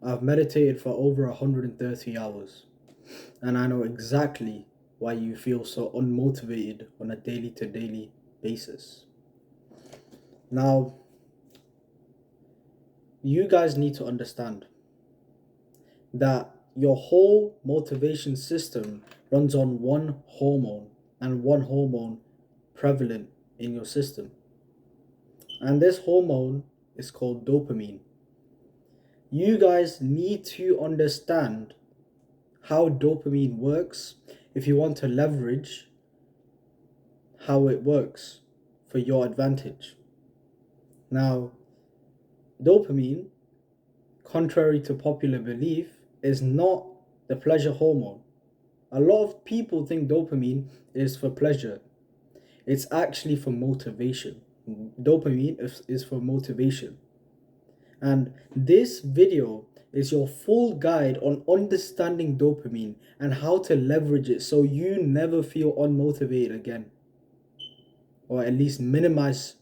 I've meditated for over 130 hours, and I know exactly why you feel so unmotivated on a daily to daily basis. Now, you guys need to understand that your whole motivation system runs on one hormone, and one hormone prevalent in your system. And this hormone is called dopamine. You guys need to understand how dopamine works if you want to leverage how it works for your advantage. Now, dopamine, contrary to popular belief, is not the pleasure hormone. A lot of people think dopamine is for pleasure. It's actually for motivation. Dopamine is for motivation. And this video is your full guide on understanding dopamine and how to leverage it so you never feel unmotivated again. Or at least minimize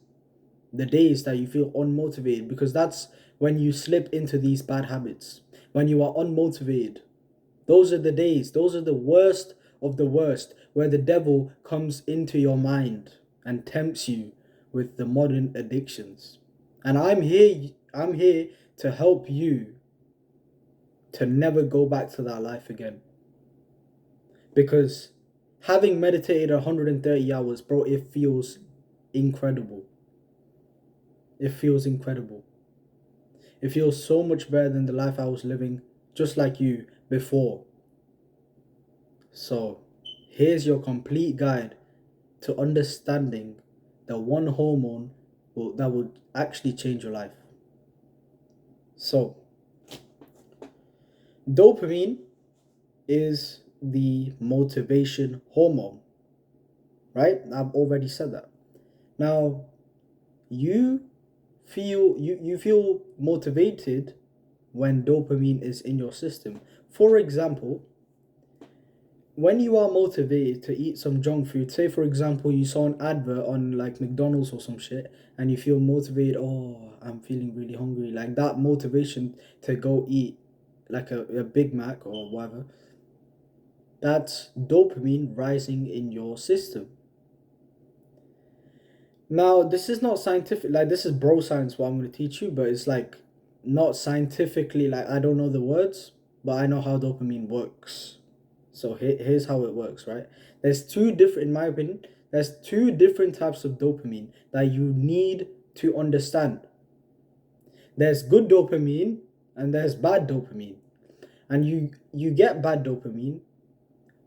the days that you feel unmotivated, because that's when you slip into these bad habits. When you are unmotivated, those are the days, those are the worst of the worst, where the devil comes into your mind and tempts you with the modern addictions. And I'm here to help you to never go back to that life again. Because having meditated 130 hours, bro, it feels incredible. It feels incredible. It feels so much better than the life I was living, just like you, before. So, here's your complete guide to understanding the one hormone that will actually change your life. So, dopamine is the motivation hormone, right? I've already said that. Now, you feel motivated when dopamine is in your system. For example, when you are motivated to eat some junk food, say for example you saw an advert on like McDonald's or some shit, and you feel motivated, oh, I'm feeling really hungry, like that motivation to go eat like a Big Mac or whatever, that's dopamine rising in your system. Now, this is not scientific, like this is bro science what I'm going to teach you, but it's like not scientifically, like I don't know the words, but I know how dopamine works. So here's how it works, right? There's two different, in my opinion, there's two different types of dopamine that you need to understand. There's good dopamine and there's bad dopamine. And you get bad dopamine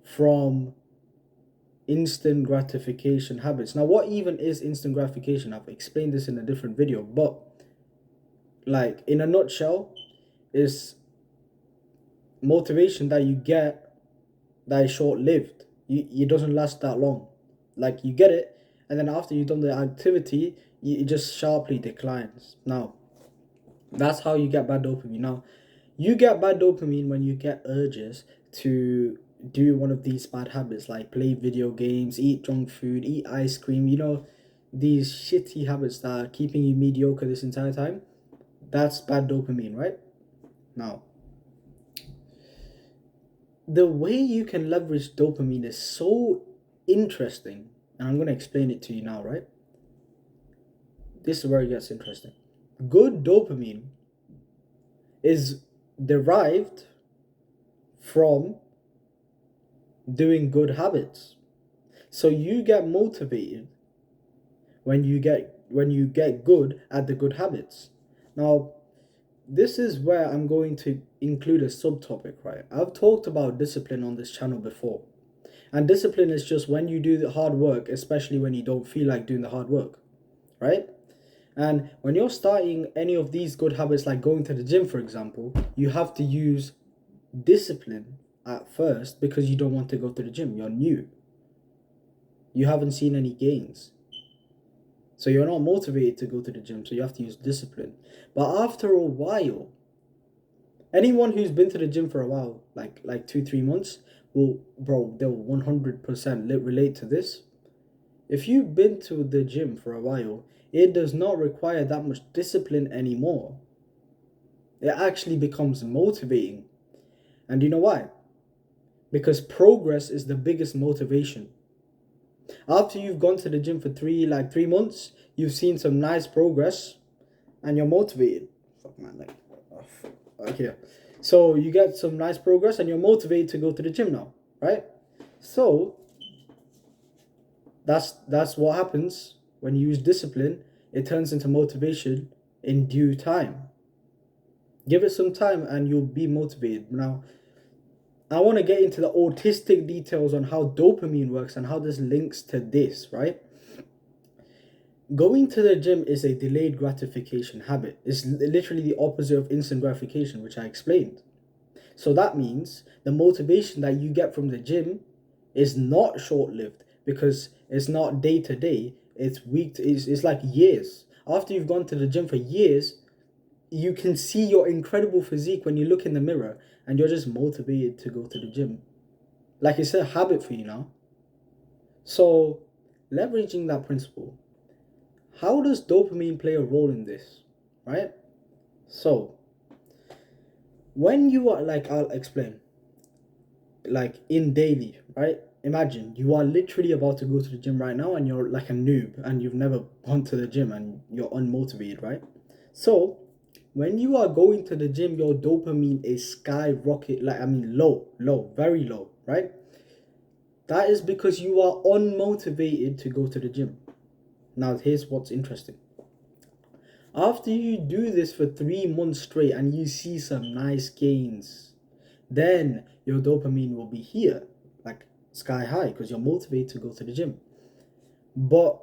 from instant gratification habits. Now, what even is instant gratification? I've explained this in a different video, but like in a nutshell, is motivation that you get that is short-lived. It doesn't last that long. Like you get it, and then after you've done the activity, it just sharply declines. Now, that's how you get bad dopamine. Now, you get bad dopamine when you get urges to do one of these bad habits, like play video games, eat junk food, eat ice cream, these shitty habits that are keeping you mediocre this entire time. That's bad dopamine, right? Now, the way you can leverage dopamine is so interesting, and I'm going to explain it to you now, right? This is where it gets interesting. Good dopamine is derived from doing good habits. So you get motivated when you get good at the good habits. Now, this is where I'm going to include a subtopic, right? I've talked about discipline on this channel before. And discipline is just when you do the hard work, especially when you don't feel like doing the hard work, right? And when you're starting any of these good habits, like going to the gym, for example, you have to use discipline at first because you don't want to go to the gym. You're new. You haven't seen any gains. So you're not motivated to go to the gym, so you have to use discipline. But after a while, anyone who's been to the gym for a while, like 2-3 months, they'll 100% relate to this. If you've been to the gym for a while, it does not require that much discipline anymore. It actually becomes motivating. And you know why? Because progress is the biggest motivation. After you've gone to the gym for 3 months, you've seen some nice progress, and you're motivated. Fuck man, like, oh, fuck. Okay. So you get some nice progress, and you're motivated to go to the gym now, right? So that's what happens when you use discipline. It turns into motivation in due time. Give it some time, and you'll be motivated. Now, I want to get into the autistic details on how dopamine works and how this links to this, right? Going to the gym is a delayed gratification habit. It's literally the opposite of instant gratification, which I explained. So that means the motivation that you get from the gym is not short-lived because it's not day to day. It's week. It's like years. After you've gone to the gym for years, you can see your incredible physique when you look in the mirror, and you're just motivated to go to the gym. Like it's a habit for you now. So, leveraging that principle, how does dopamine play a role in this, right? So, when you are like, I'll explain, like in daily, right? Imagine you are literally about to go to the gym right now, and you're like a noob and you've never gone to the gym and you're unmotivated, right? So, when you are going to the gym, your dopamine is skyrocket, like, I mean, low, very low, right? That is because you are unmotivated to go to the gym. Now, here's what's interesting. After you do this for 3 months straight and you see some nice gains, then your dopamine will be here, like sky high, because you're motivated to go to the gym. But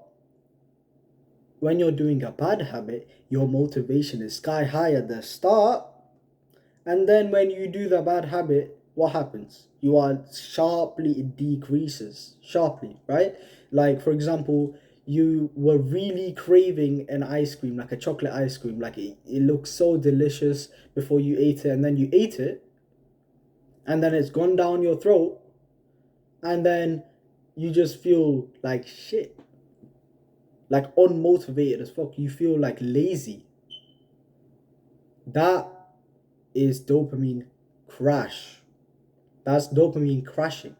when you're doing a bad habit, your motivation is sky high at the start, and then when you do the bad habit, what happens? It decreases sharply, right? Like, for example, you were really craving an ice cream, like a chocolate ice cream, like it looks so delicious before you ate it, and then you ate it, and then it's gone down your throat, and then you just feel like shit, like unmotivated as fuck. You feel like lazy. That is dopamine crash. That's dopamine crashing.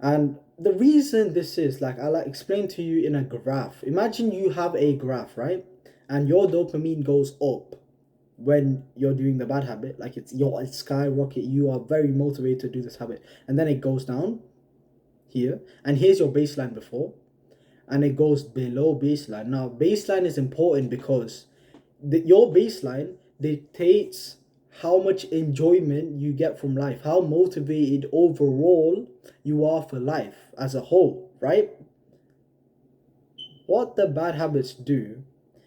And the reason this is, like, I'll explain to you in a graph. Imagine you have a graph, right? And your dopamine goes up when you're doing the bad habit. Like it's skyrocket. You are very motivated to do this habit. And then it goes down here. And here's your baseline before. And it goes below baseline. Now, baseline is important because your baseline dictates how much enjoyment you get from life, how motivated overall you are for life as a whole, right? What the bad habits do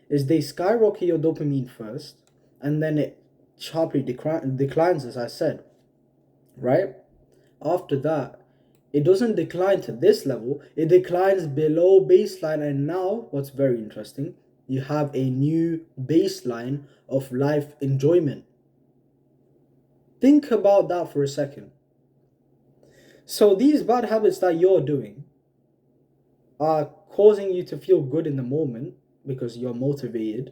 is they skyrocket your dopamine first, and then it sharply declines, as I said, right? After that, it doesn't decline to this level, it declines below baseline, and now, what's very interesting, you have a new baseline of life enjoyment. Think about that for a second. So these bad habits that you're doing are causing you to feel good in the moment because you're motivated.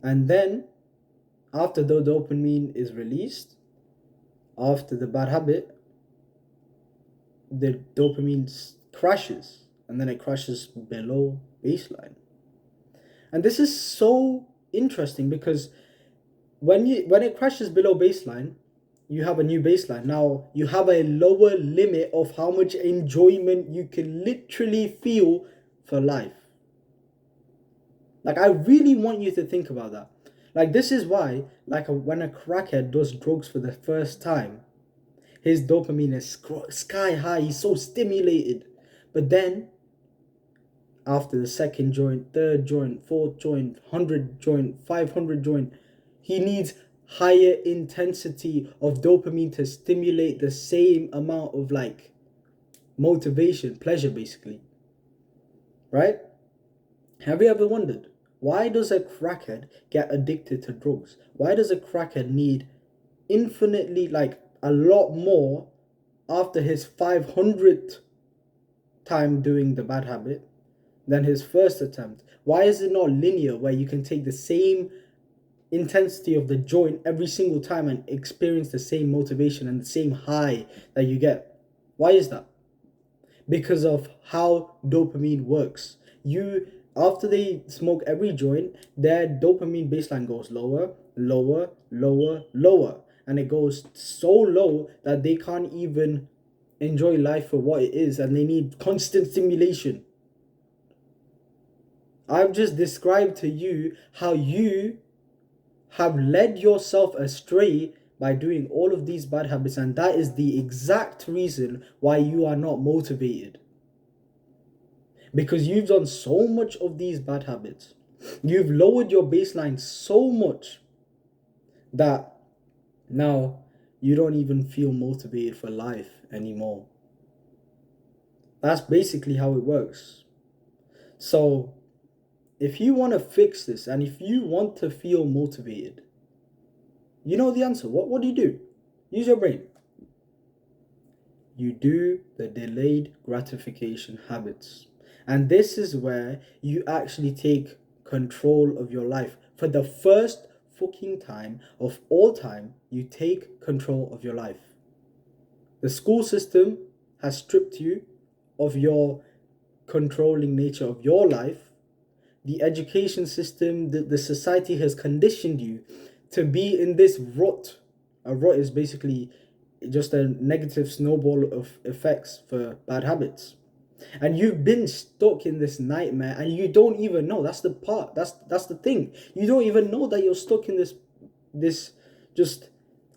And then after the dopamine is released, after the bad habit, the dopamine crashes, and then it crashes below baseline. And this is so interesting because when it crashes below baseline, you have a new baseline. Now you have a lower limit of how much enjoyment you can literally feel for life. Like, I really want you to think about that. Like, this is why, like, when a crackhead does drugs for the first time, his dopamine is sky high. He's so stimulated. But then, after the second joint, third joint, fourth joint, 100 joint, 500 joint, he needs higher intensity of dopamine to stimulate the same amount of, like, motivation, pleasure, basically. Right? Have you ever wondered, why does a crackhead get addicted to drugs? Why does a crackhead need infinitely, like, a lot more after his 500th time doing the bad habit than his first attempt? Why is it not linear where you can take the same intensity of the joint every single time and experience the same motivation and the same high that you get. Why is that? Because of how dopamine works. After they smoke every joint, their dopamine baseline goes lower, lower, lower, lower, and it goes so low that they can't even enjoy life for what it is, and they need constant stimulation. I've just described to you how you have led yourself astray by doing all of these bad habits, and that is the exact reason why you are not motivated. Because you've done so much of these bad habits. You've lowered your baseline so much that now you don't even feel motivated for life anymore. That's basically how it works. So, if you want to fix this and if you want to feel motivated, you know the answer. What do you do? Use your brain. You do the delayed gratification habits. And this is where you actually take control of your life. For the first fucking time of all time, you take control of your life. The school system has stripped you of your controlling nature of your life. The education system, the society has conditioned you to be in this rut. A rut is basically just a negative snowball of effects for bad habits. And you've been stuck in this nightmare and you don't even know. That's the part. That's the thing. You don't even know that you're stuck in this just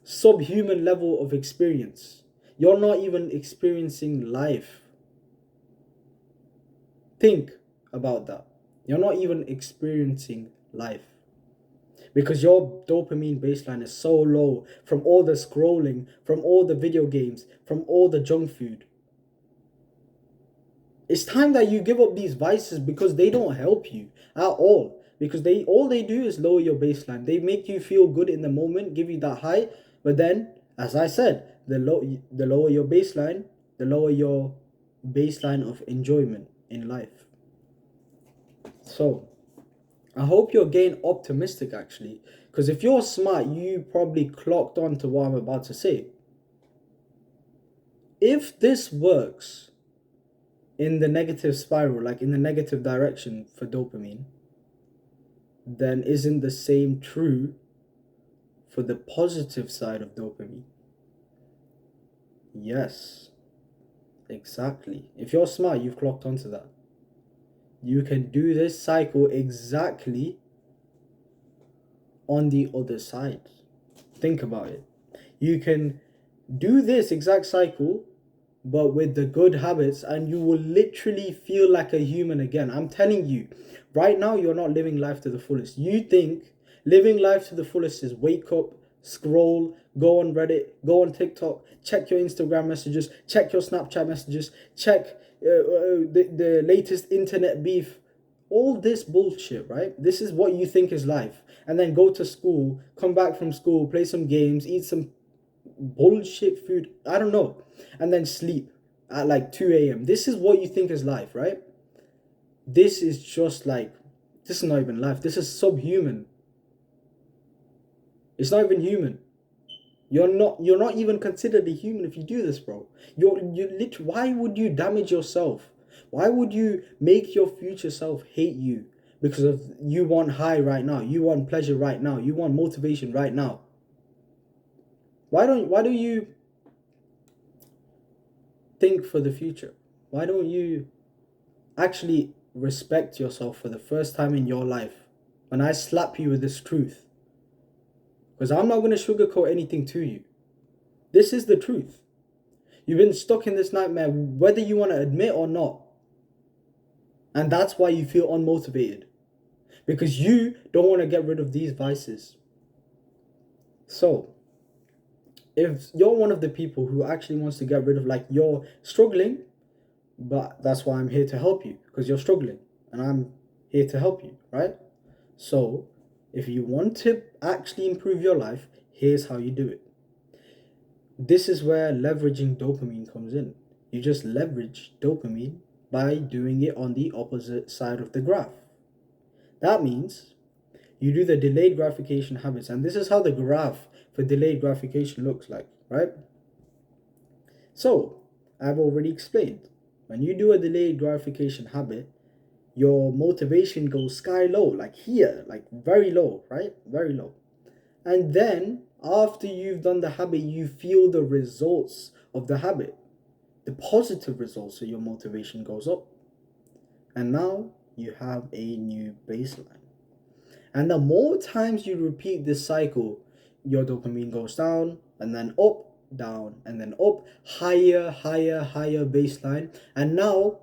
subhuman level of experience. You're not even experiencing life. Think about that. You're not even experiencing life. Because your dopamine baseline is so low from all the scrolling, from all the video games, from all the junk food. It's time that you give up these vices because they don't help you at all. Because all they do is lower your baseline. They make you feel good in the moment, give you that high. But then, as I said, the lower your baseline, the lower your baseline of enjoyment in life. So, I hope you're getting optimistic actually. Because if you're smart, you probably clocked on to what I'm about to say. If this works in the negative spiral, like in the negative direction for dopamine, then isn't the same true for the positive side of dopamine? Yes, exactly. If you're smart, you've clocked onto that. You can do this cycle exactly on the other side. Think about it. You can do this exact cycle but with the good habits, and you will literally feel like a human again. I'm telling you, right now you're not living life to the fullest. You think living life to the fullest is wake up, scroll, go on Reddit, go on TikTok, check your Instagram messages, check your Snapchat messages, check the latest internet beef. All this bullshit, right? This is what you think is life. And then go to school, come back from school, play some games, eat some bullshit food, I don't know, and then sleep at like 2 a.m. This is what you think is life, right? This is just like, this is not even life. This is subhuman. It's not even human. You're not even considered a human if you do this, bro. Why would you damage yourself? Why would you make your future self hate you? Because of you want high right now, you want pleasure right now, you want motivation right now. Why don't you think for the future? Why don't you actually respect yourself for the first time in your life when I slap you with this truth? Because I'm not going to sugarcoat anything to you. This is the truth. You've been stuck in this nightmare whether you want to admit or not. And that's why you feel unmotivated. Because you don't want to get rid of these vices. So, if you're one of the people who actually wants to get rid of, like, you're struggling, but that's why I'm here to help you, because you're struggling and I'm here to help you, right? So if you want to actually improve your life, here's how you do it. This is where leveraging dopamine comes in. You just leverage dopamine by doing it on the opposite side of the graph. That means you do the delayed gratification habits, and this is how the graph for delayed gratification looks like, right? So, I've already explained. When you do a delayed gratification habit, your motivation goes sky low, like here, like very low, right? Very low. And then, after you've done the habit, you feel the results of the habit, the positive results, so your motivation goes up. And now you have a new baseline. And the more times you repeat this cycle, your dopamine goes down and then up, down, and then up, higher, higher, higher baseline. And now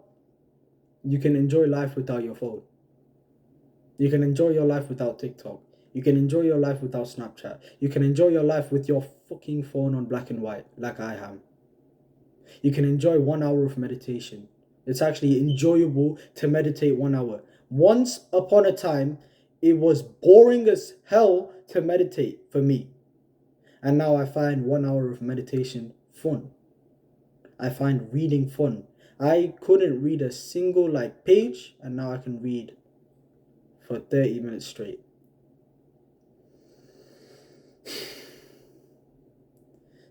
you can enjoy life without your phone. You can enjoy your life without TikTok. You can enjoy your life without Snapchat. You can enjoy your life with your fucking phone on black and white, like I am. You can enjoy 1 hour of meditation. It's actually enjoyable to meditate 1 hour. Once upon a time, it was boring as hell to meditate for me. And now I find 1 hour of meditation fun. I find reading fun. I couldn't read a single page, and now I can read for 30 minutes straight.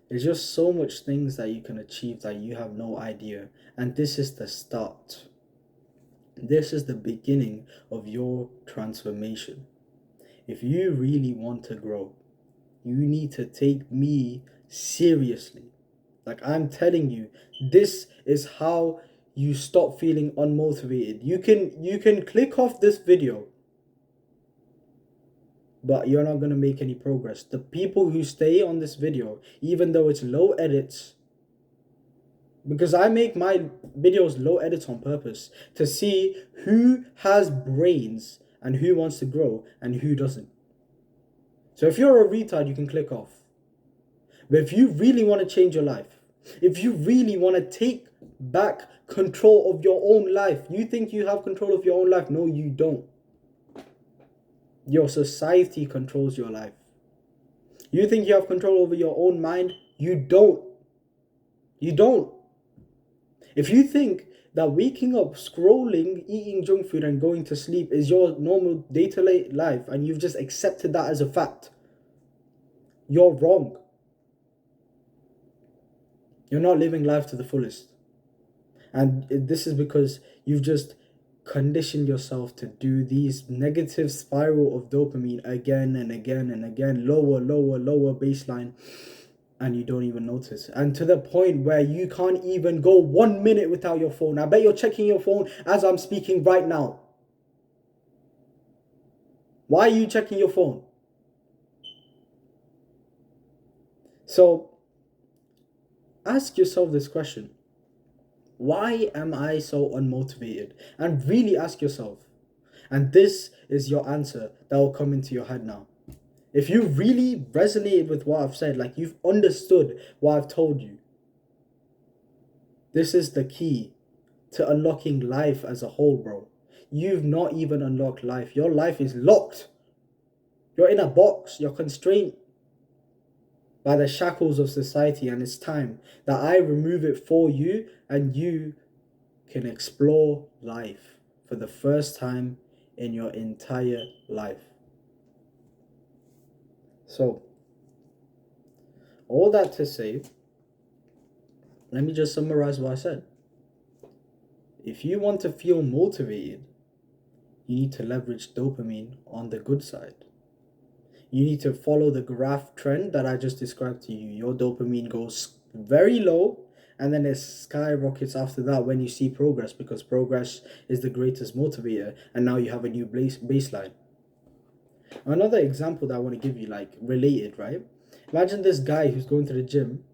There's just so much things that you can achieve that you have no idea. And this is the start. This is the beginning of your transformation. If you really want to grow, you need to take me seriously. Like I'm telling you, this is how you stop feeling unmotivated. You can click off this video, but you're not going to make any progress. The people who stay on this video, even though it's low edits, because I make my videos low edits on purpose to see who has brains and who wants to grow and who doesn't. So if you're a retard, you can click off. But if you really want to change your life, if you really want to take back control of your own life, you think you have control of your own life. No, you don't. Your society controls your life. You think you have control over your own mind? You don't. You don't. If you think that waking up, scrolling, eating junk food and going to sleep is your normal day-to-day life and you've just accepted that as a fact, you're wrong. You're not living life to the fullest. And this is because you've just conditioned yourself to do these negative spiral of dopamine again and again and again, lower, lower, lower baseline, and you don't even notice. And to the point where you can't even go 1 minute without your phone. I bet you're checking your phone as I'm speaking right now. Why are you checking your phone? So ask yourself this question. Why am I so unmotivated? And really ask yourself. And this is your answer that will come into your head now. If you really resonated with what I've said, like you've understood what I've told you, this is the key to unlocking life as a whole, bro. You've not even unlocked life. Your life is locked. You're in a box. You're constrained by the shackles of society, and it's time that I remove it for you and you can explore life for the first time in your entire life. So, all that to say, let me just summarize what I said. If you want to feel motivated, you need to leverage dopamine on the good side. You need to follow the graph trend that I just described to you. Your dopamine goes very low and then it skyrockets after that when you see progress, because progress is the greatest motivator, and now you have a new baseline. Another example that I want to give you, related, right? Imagine this guy who's going to the gym.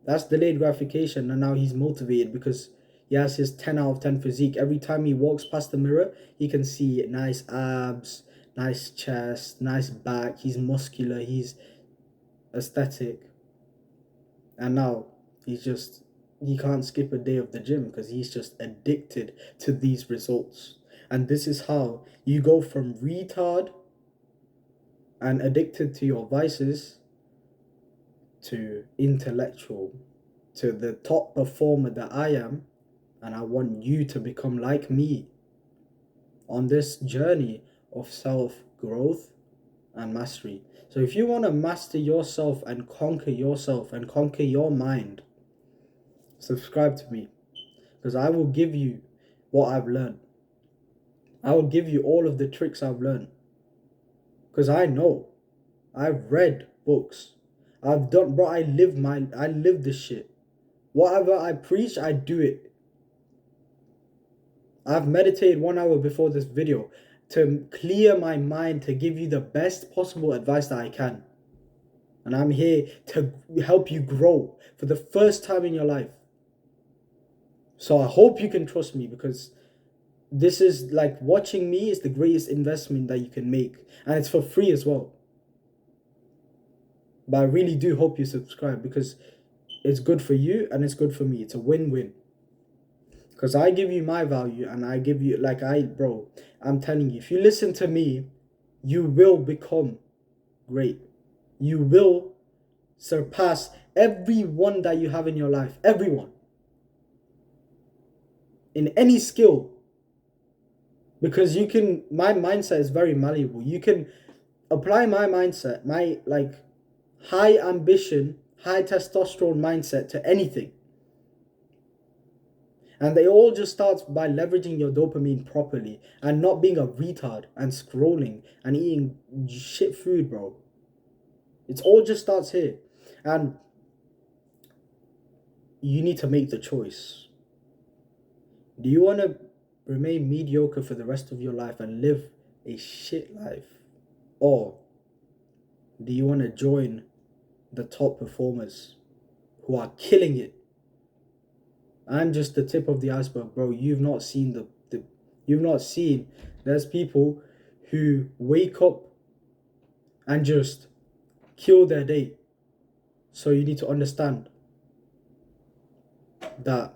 That's delayed gratification, and now he's motivated because he has his 10 out of 10 physique. Every time he walks past the mirror, he can see nice abs, nice chest, nice back. He's muscular, he's aesthetic. And now he can't skip a day of the gym because he's just addicted to these results. And this is how you go from retard and addicted to your vices to intellectual, to the top performer that I am. And I want you to become like me on this journey of self-growth and mastery. So if you want to master yourself and conquer your mind, subscribe to me, because I will give you what I've learned. I will give you all of the tricks I've learned, because I know. I've read books. I've done, bro. I live this shit. Whatever I preach, I do it. I've meditated 1 hour before this video to clear my mind, to give you the best possible advice that I can. And I'm here to help you grow for the first time in your life. So I hope you can trust me, because this is like, watching me is the greatest investment that you can make. And it's for free as well. But I really do hope you subscribe, because it's good for you and it's good for me. It's a win-win. Because I give you my value and I give you, bro, I'm telling you, if you listen to me, you will become great. You will surpass everyone that you have in your life. Everyone. In any skill. Because my mindset is very malleable. You can apply my mindset, my high ambition, high testosterone mindset to anything. And they all just start by leveraging your dopamine properly and not being a retard and scrolling and eating shit food, bro. It all just starts here. And you need to make the choice. Do you want to remain mediocre for the rest of your life and live a shit life? Or do you want to join the top performers who are killing it? I'm just the tip of the iceberg, bro. You've not seen there's people who wake up and just kill their day. So you need to understand that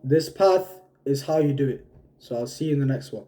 this path is how you do it. So I'll see you in the next one.